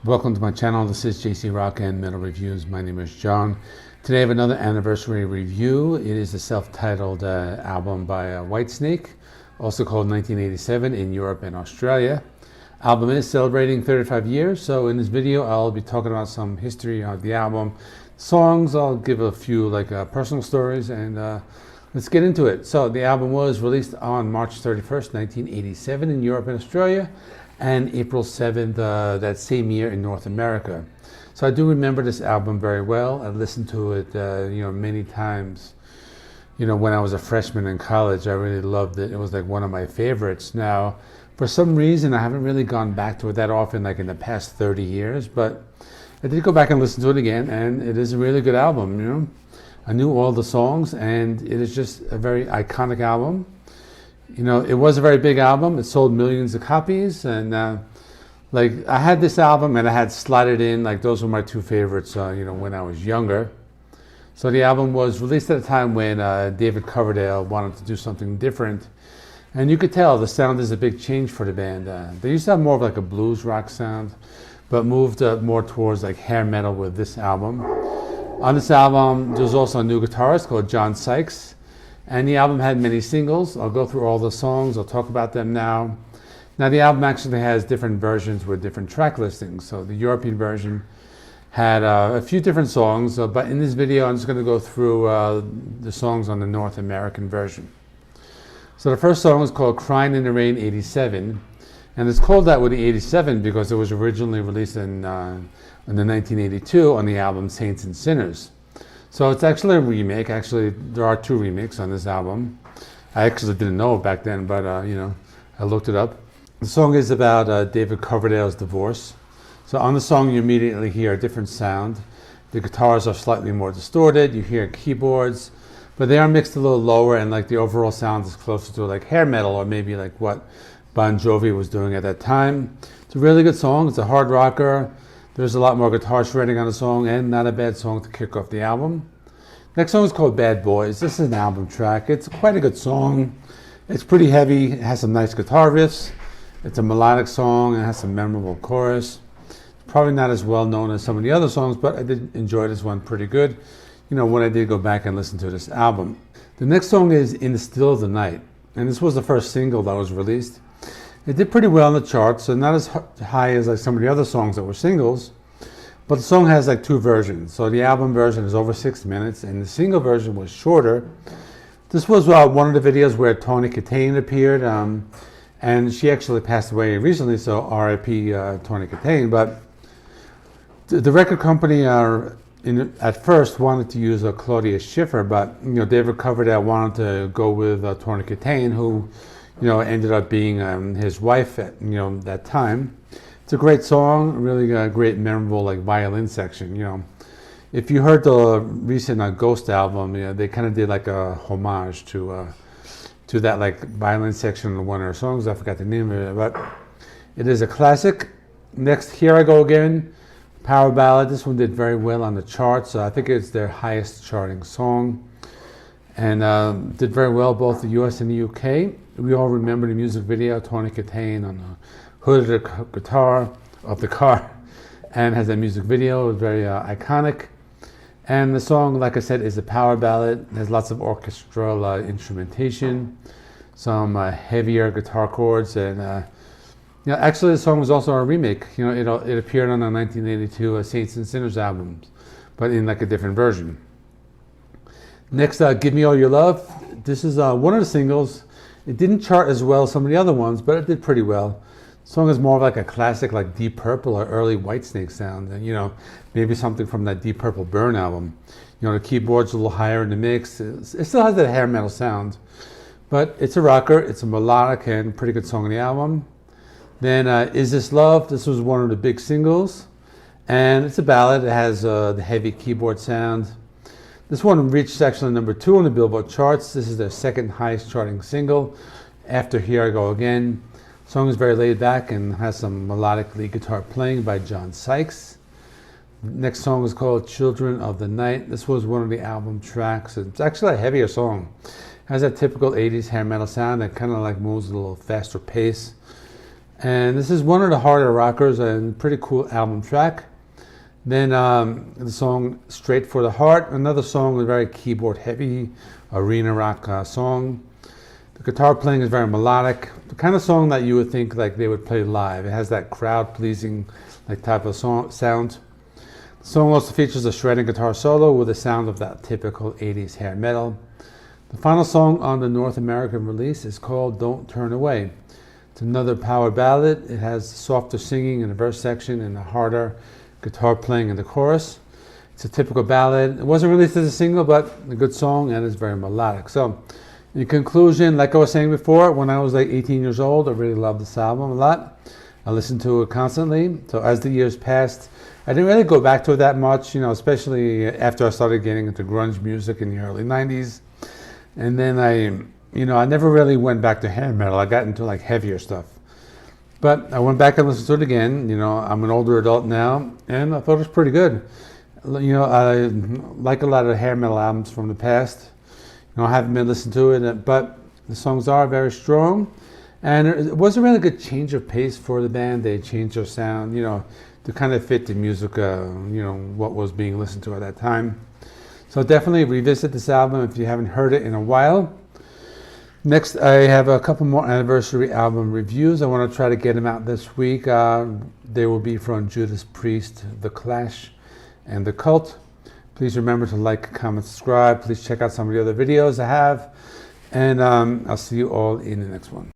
Welcome to my channel. This is JC Rock and Metal Reviews. My name is John. Today I have another anniversary review. It is a self-titled album by Whitesnake, also called 1987 in Europe and Australia. Album is celebrating 35 years, so in this video I'll be talking about some history of the album, songs. I'll give a few personal stories, and let's get into it. So the album was released on March 31st, 1987 in Europe and Australia, and April 7th that same year in North America. So I do remember this album very well. I listened to it many times. When I was a freshman in college, I really loved it. It was like one of my favorites. Now, for some reason, I haven't really gone back to it that often, like in the past 30 years, but I did go back and listen to it again, and it is a really good album. I knew all the songs, and it is just a very iconic album. It was a very big album. It sold millions of copies, and I had this album and I had Slide It In. Those were my two favorites, when I was younger. So the album was released at a time when David Coverdale wanted to do something different, and you could tell the sound is a big change for the band. They used to have more of a blues rock sound, but moved more towards hair metal with this album. On this album, there's also a new guitarist called John Sykes. And the album had many singles. I'll go through all the songs. I'll talk about them now. Now, the album actually has different versions with different track listings. So the European version had a few different songs, but in this video, I'm just going to go through the songs on the North American version. So the first song is called Crying in the Rain 87. And it's called that with the 87 because it was originally released in the 1982 on the album Saints and Sinners. So it's actually a remake. Actually, there are two remakes on this album. I actually didn't know it back then, but I looked it up. The song is about David Coverdale's divorce. So on the song, you immediately hear a different sound. The guitars are slightly more distorted. You hear keyboards, but they are mixed a little lower, and the overall sound is closer to hair metal, or maybe what Bon Jovi was doing at that time. It's a really good song. It's a hard rocker. There's a lot more guitar shredding on the song, and not a bad song to kick off the album. Next song is called Bad Boys. This is an album track. It's quite a good song. It's pretty heavy. It has some nice guitar riffs. It's a melodic song. It has some memorable chorus. It's probably not as well known as some of the other songs, but I did enjoy this one pretty good, when I did go back and listen to this album. The next song is Instill the Knight, and this was the first single that was released. It did pretty well on the charts, so not as high as some of the other songs that were singles, but the song has two versions. So the album version is over 6 minutes, and the single version was shorter. This was one of the videos where Tony Katane appeared, and she actually passed away recently, so R.I.P. Tony Katane. But the record company at first wanted to use Claudia Schiffer, but David Coverdale wanted to go with Tony Katane, who ended up being his wife at that time. It's a great song, really great, memorable violin section. If you heard the recent Ghost album, they kind of did a homage to that violin section in one of their songs. I forgot the name of it, but it is a classic. Next, Here I Go Again, power ballad. This one did very well on the charts. I think it's their highest charting song, and did very well both the US and the UK. We all remember the music video, Tony Katane on the hood of the guitar of the car, and has that music video. It was very iconic. And the song, like I said, is a power ballad. It has lots of orchestral instrumentation, some heavier guitar chords, and actually the song was also a remake. It appeared on the 1982 Saints and Sinners album, but in a different version. Next, Give Me All Your Love. This is one of the singles. It didn't chart as well as some of the other ones, but it did pretty well. The song is more of a classic, Deep Purple or early Whitesnake sound, and maybe something from that Deep Purple Burn album. The keyboard's a little higher in the mix. It still has that hair metal sound, but it's a rocker. It's a melodic and pretty good song on the album. Then Is This Love? This was one of the big singles, and it's a ballad. It has the heavy keyboard sound. This one reached actually number 2 on the Billboard charts. This is their second highest charting single after Here I Go Again. The song is very laid back and has some melodic lead guitar playing by John Sykes. The next song is called Children of the Night. This was one of the album tracks. It's actually a heavier song. It has that typical 80s hair metal sound that kind of moves at a little faster pace. And this is one of the harder rockers and pretty cool album track. Then the song Straight for the Heart, another song with very keyboard heavy, arena rock song. The guitar playing is very melodic, the kind of song that you would think like they would play live. It has that crowd pleasing like type of sound. The song also features a shredding guitar solo with the sound of that typical 80s hair metal. The final song on the North American release is called Don't Turn Away. It's another power ballad. It has softer singing in the verse section and a harder guitar playing in the chorus. It's a typical ballad. It wasn't released as a single, but a good song, and it's very melodic. So in conclusion, like I was saying before, when I was like 18 years old, I really loved this album a lot. I listened to it constantly. So as the years passed, I didn't really go back to it that much, especially after I started getting into grunge music in the early 90s. And then I never really went back to hair metal. I got into like heavier stuff. But I went back and listened to it again. I'm an older adult now, and I thought it was pretty good. I like a lot of hair metal albums from the past. I haven't been listening to it, but the songs are very strong. And it was a really good change of pace for the band. They changed their sound, to kind of fit the music, what was being listened to at that time. So definitely revisit this album if you haven't heard it in a while. Next, I have a couple more anniversary album reviews. I want to try to get them out this week. They will be from Judas Priest, The Clash, and The Cult. Please remember to like, comment, subscribe. Please check out some of the other videos I have. And I'll see you all in the next one.